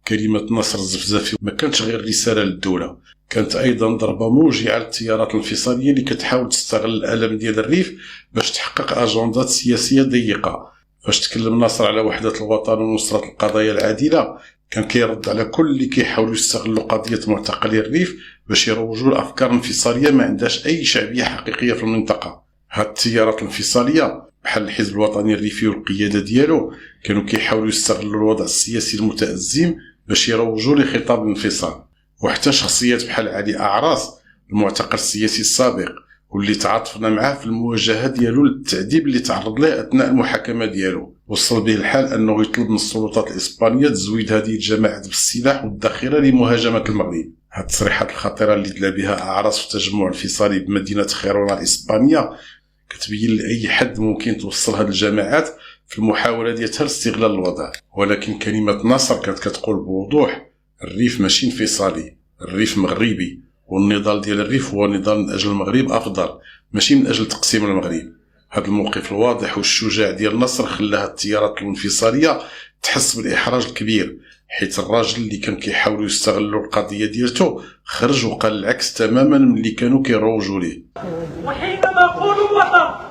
كلمة نصر الزفزافي ما كانتش غير رسالة للدولة، كانت أيضا ضربة موجعة للتيارات الانفصالية اللي كتحاول تستغل الألم ديال الريف باش تحقق أجندات سياسية ضيقة. فاش تكلم ناصر على وحدة الوطن ونصرة القضايا العادلة، كان كيرد على كل اللي كيحاولوا يستغلوا قضية معتقلي الريف باش يروجوا لأفكار انفصالية ما عندهاش أي شعبية حقيقية في المنطقة. هاد التيارات الانفصالية بحال الحزب الوطني الريفي والقيادة ديالو كانوا كيحاولوا يستغلوا الوضع السياسي المتأزم باش يروجوا لخطاب الانفصال. وحتى شخصيات بحال علي أعراس المعتقل السياسي السابق واللي تعاطفنا معاه في المواجهة ديالو للتعذيب اللي تعرض له أثناء المحاكمة ديالو، وصل به الحال أنه يطلب من السلطات الإسبانية تزويد هذه الجماعات بالسلاح والذخيرة لمهاجمة المغرب. هاد التصريحات الخطيرة اللي دلا بها أعراس في التجمع الانفصالي بمدينة خيرونا الإسبانية كتبين لأي حد ممكن توصل هاد الجماعات في المحاولة ديالها لاستغلال الوضع. ولكن كلمة نصر كانت كتقول بوضوح الريف ماشي انفصالي، الريف مغربي، والنضال ديال الريف هو نضال من أجل المغرب أفضل ماشي من أجل تقسيم المغرب. هذا الموقف الواضح والشجاع ديال نصر خلاها التيارات الانفصالية تحس بالإحراج الكبير، حيث الراجل اللي كان كيحاولوا يستغلوا القضية ديالته خرج وقال العكس تماما من اللي كانوا كيروجوا ليه. وحينما نقول وطن